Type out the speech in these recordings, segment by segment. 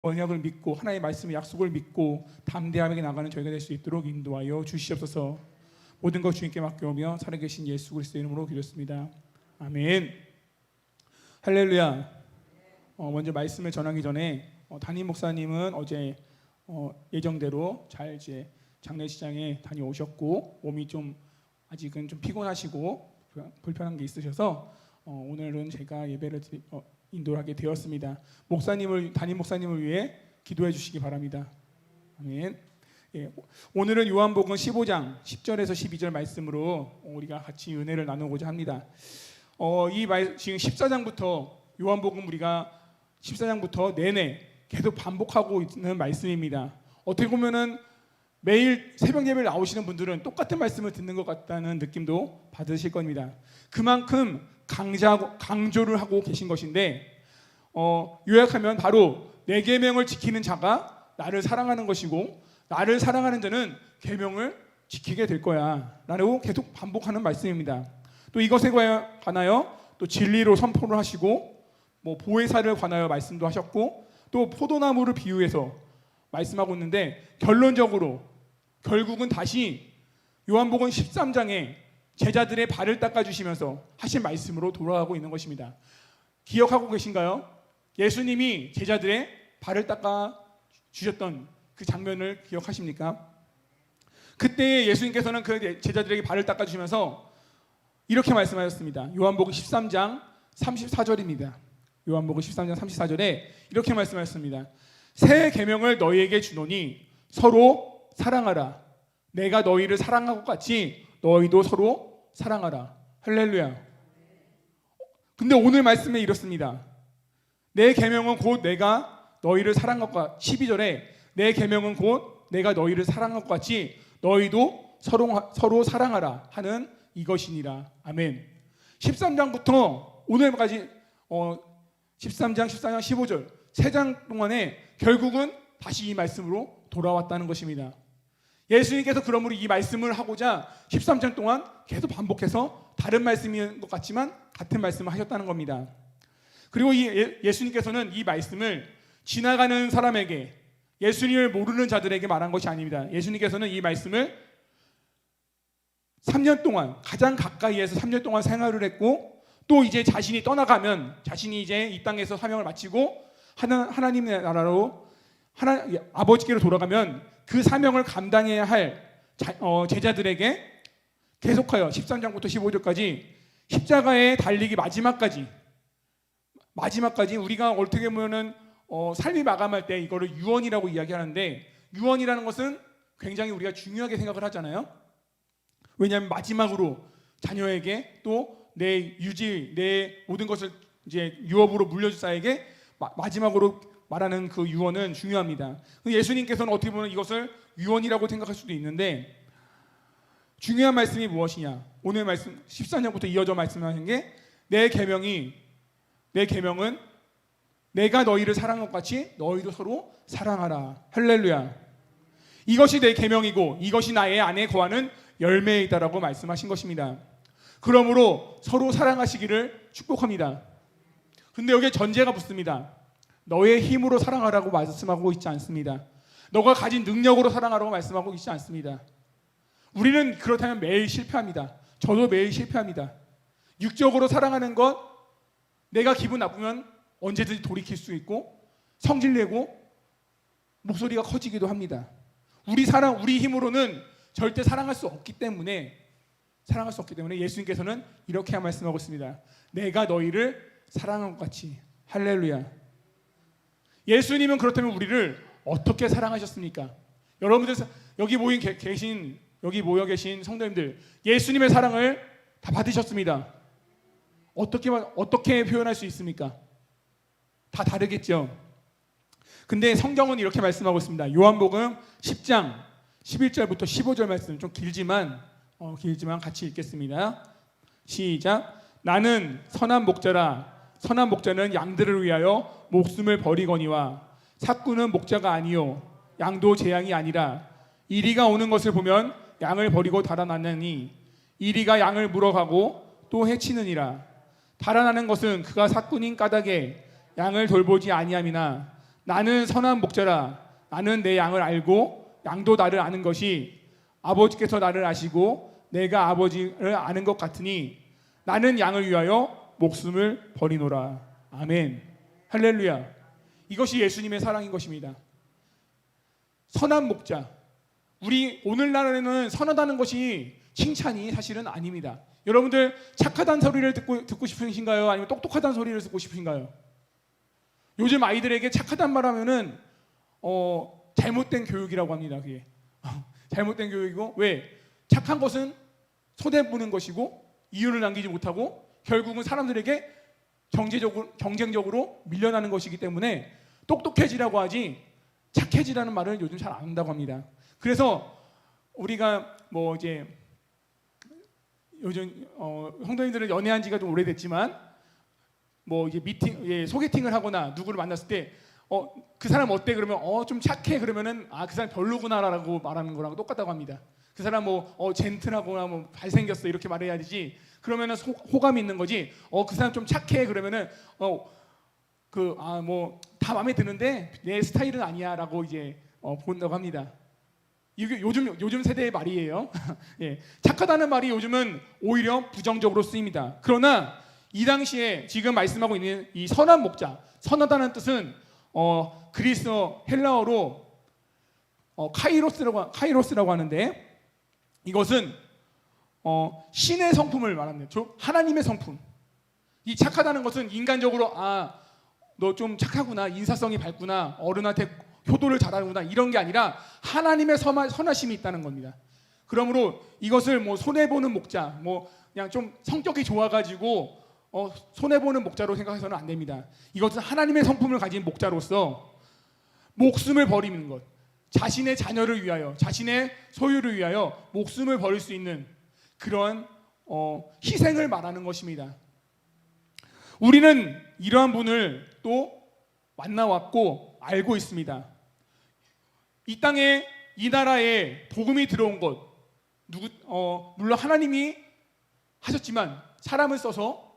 언약을 믿고 하나님의 말씀의 약속을 믿고 담대하게 나가는 저희가 될 수 있도록 인도하여 주시옵소서. 모든 것 주님께 맡겨오며 살아계신 예수 그리스도의 이름으로 기도했습니다. 아멘. 할렐루야. 먼저 말씀을 전하기 전에 담임 목사님은 어제 예정대로 잘 이제 장례식장에 다녀오셨고 몸이 좀 아직은 좀 피곤하시고 불편한 게 있으셔서 오늘은 제가 예배를 인도하게 되었습니다. 담임 목사님을 위해 기도해 주시기 바랍니다. 아멘. 예, 오늘은 요한복음 15장 10절에서 12절 말씀으로 우리가 같이 은혜를 나누고자 합니다. 지금 14장부터 요한복음 우리가 14장부터 내내 계속 반복하고 있는 말씀입니다. 어떻게 보면은 매일 새벽 예배를 나오시는 분들은 똑같은 말씀을 듣는 것 같다는 느낌도 받으실 겁니다. 그만큼 강조를 하고 계신 것인데 요약하면 바로 내 계명을 지키는 자가 나를 사랑하는 것이고 나를 사랑하는 자는 계명을 지키게 될 거야 라고 계속 반복하는 말씀입니다. 또 이것에 관하여 또 진리로 선포를 하시고 보혜사를 관하여 말씀도 하셨고 또 포도나무를 비유해서 말씀하고 있는데 결국은 다시 요한복음 13장에 제자들의 발을 닦아주시면서 하신 말씀으로 돌아가고 있는 것입니다. 기억하고 계신가요? 예수님이 제자들의 발을 닦아주셨던 그 장면을 기억하십니까? 그때 예수님께서는 그 제자들에게 발을 닦아주시면서 이렇게 말씀하셨습니다. 요한복음 13장 34절입니다. 요한복음 13장 34절에 이렇게 말씀하셨습니다. 새 계명을 너희에게 주노니 서로 사랑하라. 내가 너희를 사랑하고 같이 너희도 서로 사랑하라. 할렐루야. 근데 오늘 말씀에 이렇습니다. 내 계명은 곧 내가 너희를 사랑한 것과 12절에 내 계명은 곧 내가 너희를 사랑한 것 같이 너희도 서로 사랑하라 하는 이것이니라. 아멘. 13장부터 오늘까지 13장, 14장, 15절 3장 동안에 결국은 다시 이 말씀으로 돌아왔다는 것입니다. 예수님께서 그러므로 이 말씀을 하고자 13장 동안 계속 반복해서 다른 말씀인 것 같지만 같은 말씀을 하셨다는 겁니다. 그리고 예수님께서는 이 말씀을 지나가는 사람에게 예수님을 모르는 자들에게 말한 것이 아닙니다. 예수님께서는 이 말씀을 3년 동안 가장 가까이에서 3년 동안 생활을 했고 또 이제 자신이 떠나가면 자신이 이제 이 땅에서 사명을 마치고 하나님의 나라로 아버지께로 돌아가면 그 사명을 감당해야 할 제자들에게 계속하여 13장부터 15절까지 십자가에 달리기 마지막까지 우리가 어떻게 보면은 삶이 마감할 때 이거를 유언이라고 이야기하는데 유언이라는 것은 굉장히 우리가 중요하게 생각을 하잖아요. 왜냐하면 마지막으로 자녀에게 또 내 모든 것을 이제 유업으로 물려줄 자에게 마지막으로 말하는 그 유언은 중요합니다. 예수님께서는 어떻게 보면 이것을 유언이라고 생각할 수도 있는데 중요한 말씀이 무엇이냐? 오늘 말씀 13장부터 이어져 말씀하신 게 내 계명은 내가 너희를 사랑한 것 같이 너희도 서로 사랑하라. 할렐루야. 이것이 내 계명이고 이것이 나의 안에 거하는 열매이다라고 말씀하신 것입니다. 그러므로 서로 사랑하시기를 축복합니다. 근데 여기에 전제가 붙습니다. 너의 힘으로 사랑하라고 말씀하고 있지 않습니다. 너가 가진 능력으로 사랑하라고 말씀하고 있지 않습니다. 우리는 그렇다면 매일 실패합니다. 저도 매일 실패합니다. 육적으로 사랑하는 것, 내가 기분 나쁘면 언제든지 돌이킬 수 있고 성질내고 목소리가 커지기도 합니다. 우리 힘으로는 절대 사랑할 수 없기 때문에 예수님께서는 이렇게 말씀하고 있습니다. 내가 너희를 사랑한 것 같이. 할렐루야. 예수님은 그렇다면 우리를 어떻게 사랑하셨습니까? 여러분들 여기 모여 계신 성도님들 예수님의 사랑을 다 받으셨습니다. 어떻게 표현할 수 있습니까? 다 다르겠죠. 근데 성경은 이렇게 말씀하고 있습니다. 요한복음 10장 11절부터 15절 말씀 좀 길지만 같이 읽겠습니다. 시작. 나는 선한 목자라. 선한 목자는 양들을 위하여 목숨을 버리거니와 삭구는 목자가 아니요 양도 제 양이 아니라 이리가 오는 것을 보면 양을 버리고 달아나느니 이리가 양을 물어가고 또 해치느니라. 달아나는 것은 그가 삭군인 까닭에 양을 돌보지 아니함이나 나는 선한 목자라. 나는 내 양을 알고 양도 나를 아는 것이 아버지께서 나를 아시고 내가 아버지를 아는 것 같으니 나는 양을 위하여 목숨을 버리노라. 아멘. 할렐루야. 이것이 예수님의 사랑인 것입니다. 선한 목자. 우리 오늘날에는 선하다는 것이 칭찬이 사실은 아닙니다. 여러분들 착하다는 소리를 듣고 싶으신가요? 아니면 똑똑하다는 소리를 듣고 싶으신가요? 요즘 아이들에게 착하단 말하면은 잘못된 교육이라고 합니다. 그게 잘못된 교육이고, 왜? 착한 것은 손해 보는 것이고 이윤을 남기지 못하고 결국은 사람들에게 경쟁적으로 밀려나는 것이기 때문에 똑똑해지라고 하지 착해지라는 말을 요즘 잘 안 한다고 합니다. 그래서 우리가 뭐 이제 요즘 성도님들은 연애한 지가 좀 오래됐지만 뭐 이제 소개팅을 하거나 누구를 만났을 때 그 사람 어때? 그러면 좀 착해. 그러면은 그 사람 별로구나라고 말하는 거랑 똑같다고 합니다. 그 사람 뭐 젠틀하거나 뭐 잘생겼어 이렇게 말해야 되지. 그러면은 호감이 있는 거지. 그 사람 좀 착해. 그러면은 뭐 다 마음에 드는데 내 스타일은 아니야라고 이제 본다고 합니다. 이게 요즘 세대의 말이에요. 예, 착하다는 말이 요즘은 오히려 부정적으로 쓰입니다. 그러나 이 당시에 지금 말씀하고 있는 이 선한 목자, 선하다는 뜻은 그리스어 헬라어로 카이로스라고 하는데 이것은 신의 성품을 말합니다. 즉 하나님의 성품. 이 착하다는 것은 인간적으로 너 좀 착하구나, 인사성이 밝구나, 어른한테 효도를 잘하는구나 이런 게 아니라 하나님의 선하심이 있다는 겁니다. 그러므로 이것을 뭐 손해보는 목자, 뭐 그냥 좀 성격이 좋아가지고 손해보는 목자로 생각해서는 안 됩니다. 이것은 하나님의 성품을 가진 목자로서 목숨을 버리는 것, 자신의 자녀를 위하여, 자신의 소유를 위하여 목숨을 버릴 수 있는 그런 희생을 말하는 것입니다. 우리는 이러한 분을 또 만나왔고 알고 있습니다. 이 땅에, 이 나라에 복음이 들어온 것, 물론 하나님이 하셨지만 사람을 써서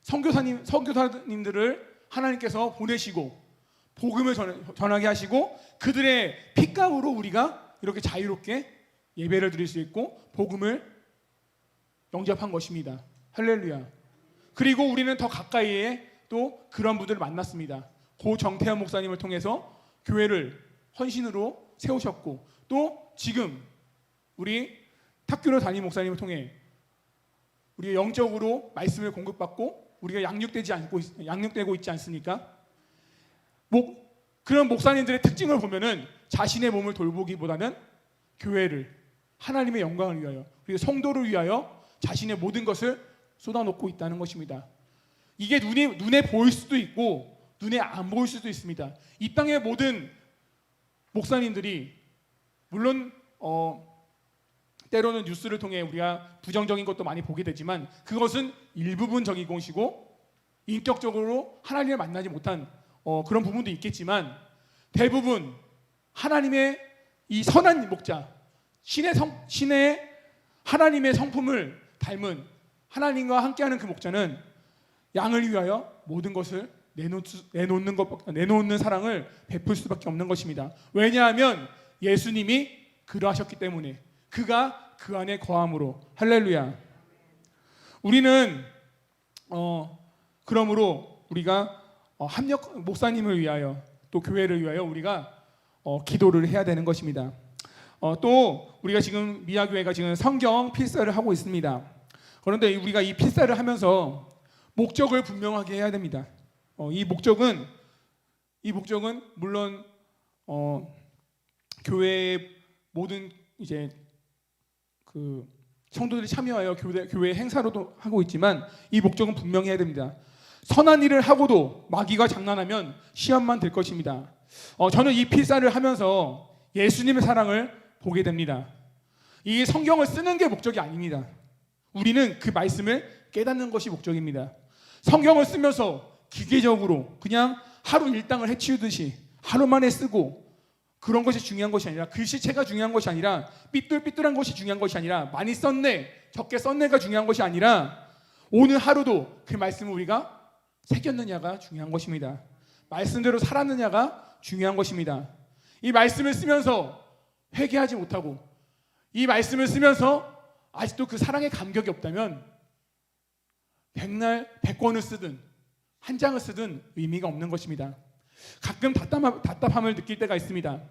선교사님들을 하나님께서 보내시고 복음을 전하게 하시고 그들의 핏값으로 우리가 이렇게 자유롭게 예배를 드릴 수 있고 복음을 영접한 것입니다. 할렐루야. 그리고 우리는 더 가까이에 또 그런 분들을 만났습니다. 고 정태현 목사님을 통해서 교회를 헌신으로 세우셨고 또 지금 우리 탁교로 담임 목사님을 통해 우리가 영적으로 말씀을 공급받고 우리가 양육되고 있지 않습니까? 그런 목사님들의 특징을 보면은 자신의 몸을 돌보기보다는 교회를, 하나님의 영광을 위하여 그리고 성도를 위하여 자신의 모든 것을 쏟아놓고 있다는 것입니다. 이게 눈에 보일 수도 있고 눈에 안 보일 수도 있습니다. 이 땅의 모든 목사님들이 물론 때로는 뉴스를 통해 우리가 부정적인 것도 많이 보게 되지만 그것은 일부분적인 것이고 인격적으로 하나님을 만나지 못한 그런 부분도 있겠지만 대부분 하나님의 이 선한 목자, 신의 하나님의 성품을 닮은 하나님과 함께하는 그 목자는 양을 위하여 모든 것을 내놓는 사랑을 베풀 수밖에 없는 것입니다. 왜냐하면 예수님이 그러하셨기 때문에, 그가 그 안에 거함으로. 할렐루야. 우리는 그러므로 우리가 목사님을 위하여 또 교회를 위하여 우리가 기도를 해야 되는 것입니다. 또 우리가 지금 미아교회가 지금 성경 필사를 하고 있습니다. 그런데 우리가 이 필사를 하면서 목적을 분명하게 해야 됩니다. 이 목적은 물론 교회의 모든 이제 그 성도들이 참여하여 교회 행사로도 하고 있지만 이 목적은 분명히 해야 됩니다. 선한 일을 하고도 마귀가 장난하면 시험만 될 것입니다. 저는 이 필사를 하면서 예수님의 사랑을 보게 됩니다. 이 성경을 쓰는 게 목적이 아닙니다. 우리는 그 말씀을 깨닫는 것이 목적입니다. 성경을 쓰면서 기계적으로 그냥 하루 일당을 해치우듯이 하루 만에 쓰고 그런 것이 중요한 것이 아니라, 글씨체가 중요한 것이 아니라, 삐뚤삐뚤한 것이 중요한 것이 아니라, 많이 썼네 적게 썼네가 중요한 것이 아니라 오늘 하루도 그 말씀을 우리가 새겼느냐가 중요한 것입니다. 말씀대로 살았느냐가 중요한 것입니다. 이 말씀을 쓰면서 회개하지 못하고 이 말씀을 쓰면서 아직도 그 사랑의 감격이 없다면 백날 100권을 쓰든 한 장을 쓰든 의미가 없는 것입니다. 가끔 답답함을 느낄 때가 있습니다.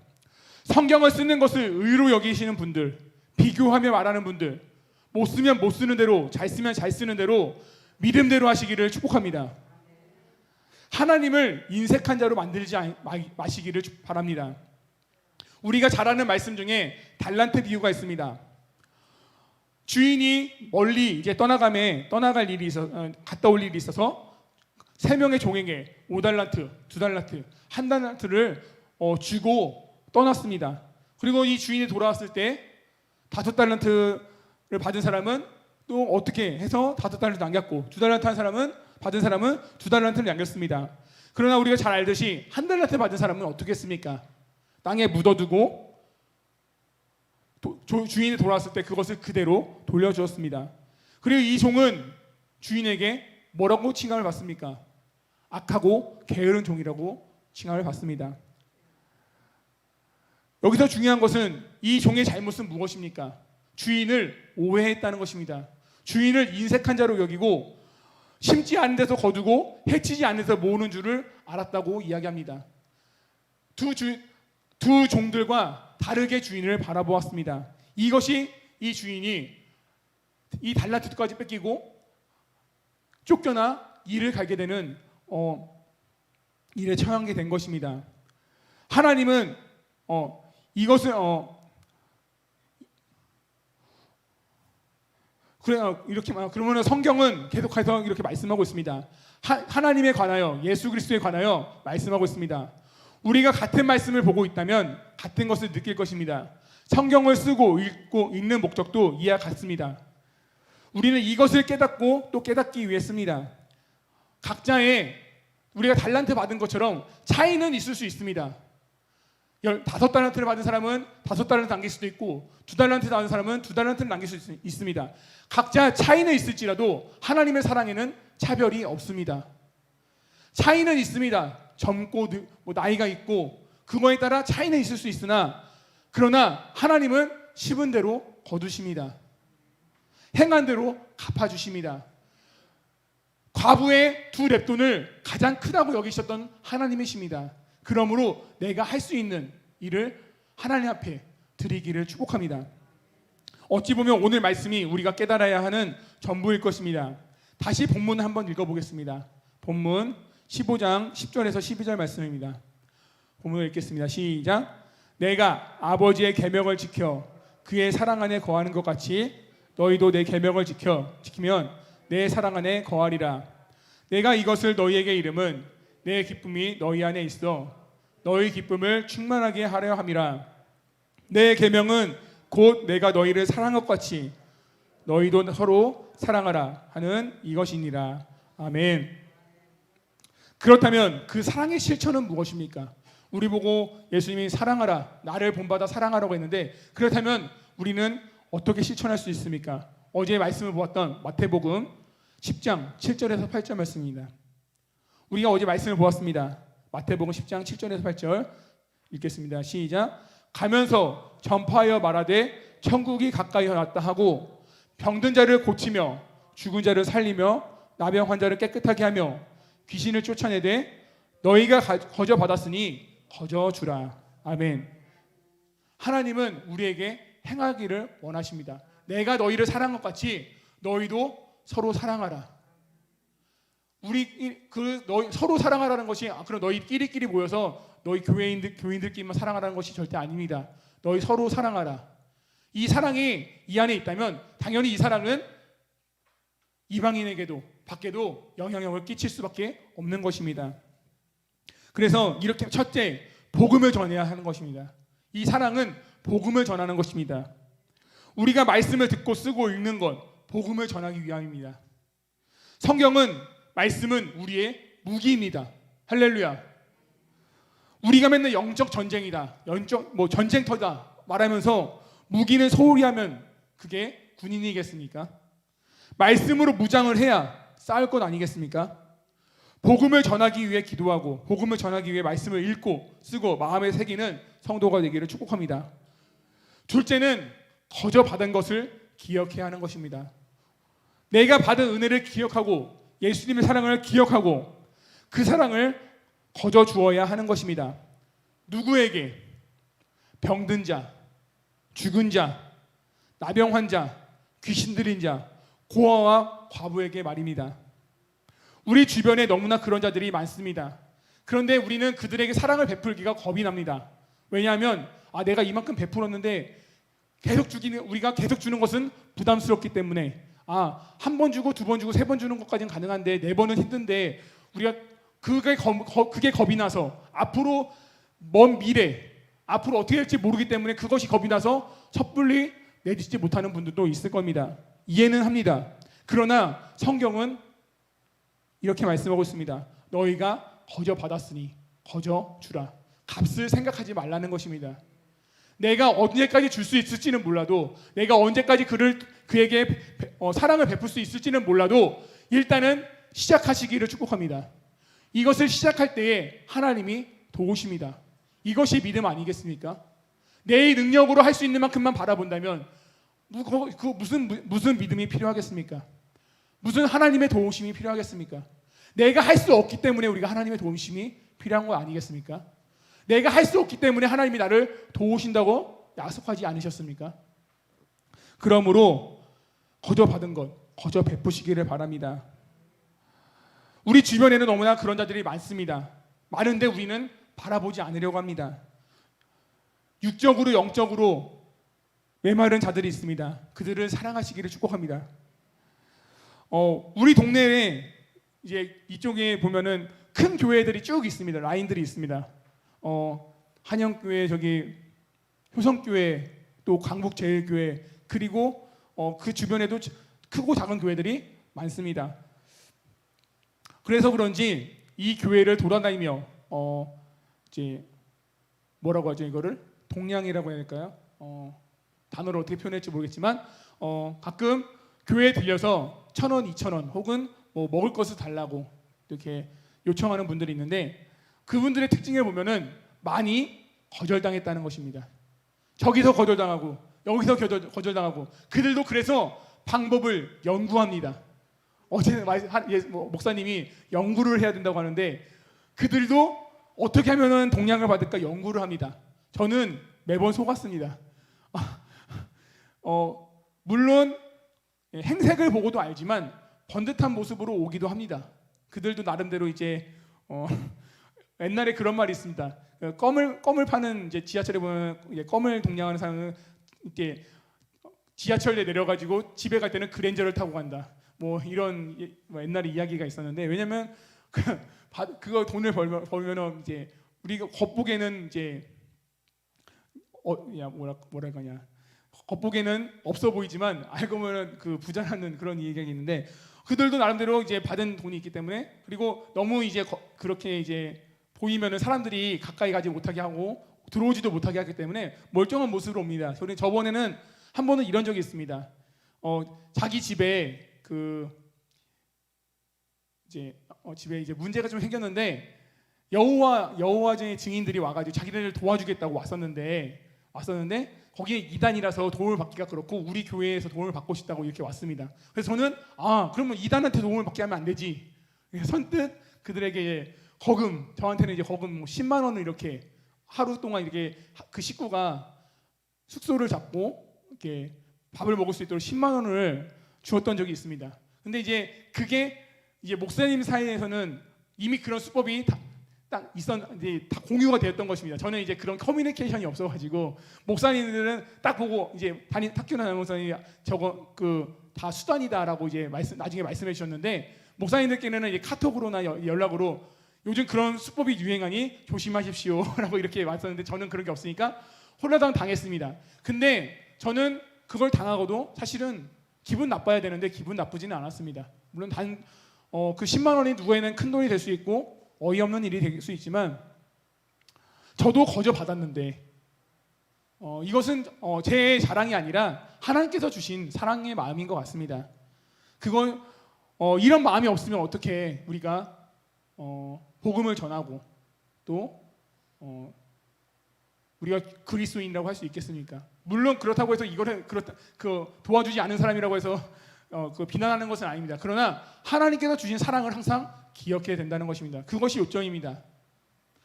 성경을 쓰는 것을 의로 여기시는 분들, 비교하며 말하는 분들, 못 쓰면 못 쓰는 대로, 잘 쓰면 잘 쓰는 대로 믿음대로 하시기를 축복합니다. 하나님을 인색한 자로 만들지 마시기를 바랍니다. 우리가 잘 아는 말씀 중에 달란트 비유가 있습니다. 주인이 멀리 이제 떠나갈 일이 갔다 올 일이 있어서 3명의 종에게 5달란트, 2달란트, 1달란트를 주고 떠났습니다. 그리고 이 주인이 돌아왔을 때 5달란트를 받은 사람은 또 어떻게 해서 5달란트 남겼고 2달란트 받은 사람은 2달란트를 남겼습니다. 그러나 우리가 잘 알듯이 1달란트 받은 사람은 어떻게 했습니까? 땅에 묻어두고 주인이 돌아왔을 때 그것을 그대로 돌려주었습니다. 그리고 이 종은 주인에게 뭐라고 칭함을 받습니까? 악하고 게으른 종이라고 칭함을 받습니다. 여기서 중요한 것은 이 종의 잘못은 무엇입니까? 주인을 오해했다는 것입니다. 주인을 인색한 자로 여기고 심지 않은 데서 거두고 해치지 않은 데서 모으는 줄을 알았다고 이야기합니다. 두 종들과 다르게 주인을 바라보았습니다. 이것이 이 주인이 이 달란트까지 뺏기고 쫓겨나 일을 가게 되는 일에 처하게 된 것입니다. 하나님은 이것을 그러면 성경은 계속해서 이렇게 말씀하고 있습니다. 하나님에 관하여, 예수 그리스도에 관하여 말씀하고 있습니다. 우리가 같은 말씀을 보고 있다면 같은 것을 느낄 것입니다. 성경을 쓰고 읽는 목적도 이와 같습니다. 우리는 이것을 깨닫고 또 깨닫기 위해 씁니다. 각자의 우리가 달란트 받은 것처럼 차이는 있을 수 있습니다. 5달란트를 받은 사람은 5달란트 남길 수도 있고 2달란트 받은 사람은 2달란트를 남길 수 있습니다. 각자 차이는 있을지라도 하나님의 사랑에는 차별이 없습니다. 차이는 있습니다. 젊고 나이가 있고 그거에 따라 차이는 있을 수 있으나 그러나 하나님은 심은 대로 거두십니다. 행한 대로 갚아주십니다. 과부의 2렙돈을 가장 크다고 여기셨던 하나님이십니다. 그러므로 내가 할 수 있는 일을 하나님 앞에 드리기를 축복합니다. 어찌 보면 오늘 말씀이 우리가 깨달아야 하는 전부일 것입니다. 다시 본문을 한번 읽어보겠습니다. 본문 15장 10절에서 12절 말씀입니다. 본문을 읽겠습니다. 시작. 내가 아버지의 계명을 지켜 그의 사랑 안에 거하는 것 같이 너희도 내 계명을 지키면 내 사랑 안에 거하리라. 내가 이것을 너희에게 이름은 내 기쁨이 너희 안에 있어 너희 기쁨을 충만하게 하려 함이라. 내 계명은 곧 내가 너희를 사랑한 것 같이 너희도 서로 사랑하라 하는 이것이니라. 아멘. 그렇다면 그 사랑의 실천은 무엇입니까? 우리 보고 예수님이 사랑하라, 나를 본받아 사랑하라고 했는데 그렇다면 우리는 어떻게 실천할 수 있습니까? 어제 말씀을 보았던 마태복음 10장 7절에서 8절 말씀입니다. 우리가 어제 말씀을 보았습니다. 마태복음 10장 7절에서 8절 읽겠습니다. 시작. 가면서 전파하여 말하되 천국이 가까이 왔다 하고 병든 자를 고치며 죽은 자를 살리며 나병 환자를 깨끗하게 하며 귀신을 쫓아내되 너희가 거저 받았으니 거저 주라. 아멘. 하나님은 우리에게 행하기를 원하십니다. 내가 너희를 사랑한 것 같이 너희도 서로 사랑하라. 서로 사랑하라는 것이 그럼 너희끼리 모여서 너희 교인들끼리만 사랑하라는 것이 절대 아닙니다. 너희 서로 사랑하라. 이 사랑이 이 안에 있다면 당연히 이 사랑은 이방인에게도 밖에도 영향력을 끼칠 수밖에 없는 것입니다. 그래서 이렇게 첫째 복음을 전해야 하는 것입니다. 이 사랑은 복음을 전하는 것입니다. 우리가 말씀을 듣고 쓰고 읽는 것 복음을 전하기 위함입니다. 말씀은 우리의 무기입니다. 할렐루야. 우리가 맨날 영적 전쟁이다, 전쟁터다 말하면서 무기는 소홀히 하면 그게 군인이겠습니까? 말씀으로 무장을 해야 싸울 것 아니겠습니까? 복음을 전하기 위해 기도하고 복음을 전하기 위해 말씀을 읽고 쓰고 마음에 새기는 성도가 되기를 축복합니다. 둘째는 거저 받은 것을 기억해야 하는 것입니다. 내가 받은 은혜를 기억하고 예수님의 사랑을 기억하고 그 사랑을 거저 주어야 하는 것입니다. 누구에게? 병든 자, 죽은 자, 나병 환자, 귀신 들린 자, 고아와 과부에게 말입니다. 우리 주변에 너무나 그런 자들이 많습니다. 그런데 우리는 그들에게 사랑을 베풀기가 겁이 납니다. 왜냐하면 내가 이만큼 베풀었는데 우리가 계속 주는 것은 부담스럽기 때문에 한 번 주고 두 번 주고 세 번 주는 것까지는 가능한데 네 번은 힘든데 우리가 그게 겁이 나서 앞으로 먼 미래 앞으로 어떻게 될지 모르기 때문에 그것이 겁이 나서 섣불리 내딛지 못하는 분들도 있을 겁니다. 이해는 합니다. 그러나 성경은 이렇게 말씀하고 있습니다. 너희가 거저 받았으니 거저 주라. 값을 생각하지 말라는 것입니다. 내가 언제까지 줄 수 있을지는 몰라도 내가 언제까지 그에게 사랑을 베풀 수 있을지는 몰라도 일단은 시작하시기를 축복합니다. 이것을 시작할 때에 하나님이 도우십니다. 이것이 믿음 아니겠습니까? 내 능력으로 할 수 있는 만큼만 바라본다면 무슨 믿음이 필요하겠습니까? 무슨 하나님의 도우심이 필요하겠습니까? 내가 할 수 없기 때문에 우리가 하나님의 도우심이 필요한 거 아니겠습니까? 내가 할 수 없기 때문에 하나님이 나를 도우신다고 약속하지 않으셨습니까? 그러므로 거저 받은 것 거저 베푸시기를 바랍니다. 우리 주변에는 너무나 그런 자들이 많습니다. 많은데 우리는 바라보지 않으려고 합니다. 육적으로 영적으로 메마른 자들이 있습니다. 그들을 사랑하시기를 축복합니다. 우리 동네에 이제 이쪽에 보면은 큰 교회들이 쭉 있습니다. 라인들이 있습니다. 한영교회, 저기 효성교회, 또 강북제일교회, 그리고 그 주변에도 크고 작은 교회들이 많습니다. 그래서 그런지 이 교회를 돌아다니며 이제 뭐라고 하죠? 이거를 동냥이라고 해야 될까요? 단어를 어떻게 표현할지 모르겠지만 가끔 교회에 들려서 1,000원, 2,000원 혹은 뭐 먹을 것을 달라고 이렇게 요청하는 분들이 있는데 그분들의 특징을 보면은 많이 거절당했다는 것입니다. 저기서 거절당하고 여기서 거절당하고 그들도 그래서 방법을 연구합니다. 어제 목사님이 연구를 해야 된다고 하는데 그들도 어떻게 하면은 동량을 받을까 연구를 합니다. 저는 매번 속았습니다. 물론 행색을 보고도 알지만 번듯한 모습으로 오기도 합니다. 그들도 나름대로 이제 옛날에 그런 말이 있습니다. 껌을 파는 이제 지하철에 보면 이제 껌을 동냥하는 사람은 이제 지하철에 내려가지고 집에 갈 때는 그랜저를 타고 간다. 뭐 이런 옛날에 이야기가 있었는데 왜냐면 그거 돈을 벌면은 이제 우리가 겉보기에는 이제 뭐랄까냐 겉보기에는 없어 보이지만 알고 보면 그 부자라는 그런 얘기가 있는데 그들도 나름대로 이제 받은 돈이 있기 때문에 그리고 너무 이제 그렇게 이제 보이면은 사람들이 가까이 가지 못하게 하고 들어오지도 못하게 하기 때문에 멀쩡한 모습으로 옵니다. 저번에는 한 번은 이런 적이 있습니다. 자기 집에 집에 이제 문제가 좀 생겼는데 여호와의 증인들이 와가지고 자기네를 도와주겠다고 왔었는데 거기에 이단이라서 도움을 받기가 그렇고 우리 교회에서 도움을 받고 싶다고 이렇게 왔습니다. 그래서 저는 그러면 이단한테 도움을 받게 하면 안 되지. 선뜻 그들에게 저한테는 이제 거금 10만 원을 이렇게 하루 동안 이렇게 그 식구가 숙소를 잡고 이렇게 밥을 먹을 수 있도록 10만 원을 주었던 적이 있습니다. 근데 이제 그게 이제 목사님 사이에서는 이미 그런 수법이 다 공유가 되었던 것입니다. 저는 이제 그런 커뮤니케이션이 없어가지고 목사님들은 딱 보고 이제 탁균한 목사님이 저거 다 수단이다라고 이제 나중에 말씀해 주셨는데 목사님들께는 이제 카톡으로나 연락으로 요즘 그런 수법이 유행하니 조심하십시오라고 이렇게 말씀했는데 저는 그런 게 없으니까 홀라당 당했습니다. 근데 저는 그걸 당하고도 사실은 기분 나빠야 되는데 기분 나쁘지는 않았습니다. 물론 그 10만 원이 누구에는 큰 돈이 될 수 있고 어이없는 일이 될 수 있지만 저도 거저 받았는데 이것은 제 자랑이 아니라 하나님께서 주신 사랑의 마음인 것 같습니다. 이런 마음이 없으면 어떻게 우리가 복음을 전하고 또 우리가 그리스도인이라고 할 수 있겠습니까? 물론 그렇다고 해서 이거를 도와주지 않은 사람이라고 해서 비난하는 것은 아닙니다. 그러나 하나님께서 주신 사랑을 항상 기억해야 된다는 것입니다. 그것이 요점입니다.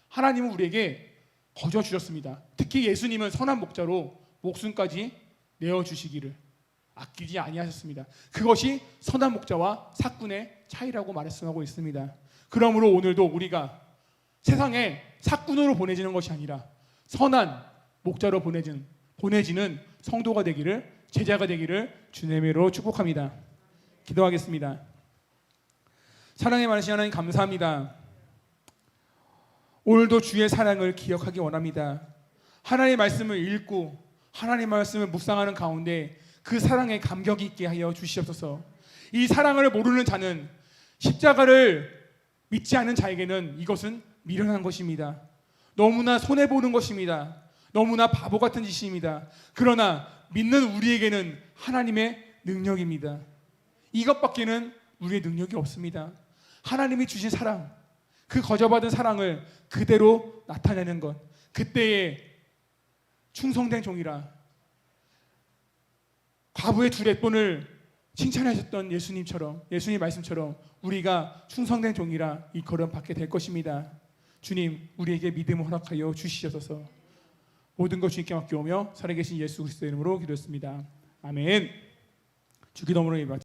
하나님은 우리에게 거저 주셨습니다. 특히 예수님은 선한 목자로 목숨까지 내어주시기를 아끼지 아니하셨습니다. 그것이 선한 목자와 사꾼의 차이라고 말씀하고 있습니다. 그러므로 오늘도 우리가 세상에 사꾼으로 보내지는 것이 아니라 선한 목자로 보내지는 성도가 되기를, 제자가 되기를 주님으로 축복합니다. 기도하겠습니다. 사랑의 많으신 하나님 감사합니다. 오늘도 주의 사랑을 기억하기 원합니다. 하나님의 말씀을 읽고 하나님의 말씀을 묵상하는 가운데 그 사랑에 감격이 있게 하여 주시옵소서. 이 사랑을 모르는 자는, 십자가를 믿지 않는 자에게는 이것은 미련한 것입니다. 너무나 손해보는 것입니다. 너무나 바보 같은 짓입니다. 그러나 믿는 우리에게는 하나님의 능력입니다. 이것밖에는 우리의 능력이 없습니다. 하나님이 주신 사랑, 그 거저받은 사랑을 그대로 나타내는 것, 그때에 충성된 종이라 과부의 두레돈을 칭찬하셨던 예수님 말씀처럼 우리가 충성된 종이라 일컬음 받게 될 것입니다. 주님, 우리에게 믿음을 허락하여 주시옵소서. 모든 것 주님께 맡겨오며 살아계신 예수 그리스도의 이름으로 기도했습니다. 아멘. 주기도문을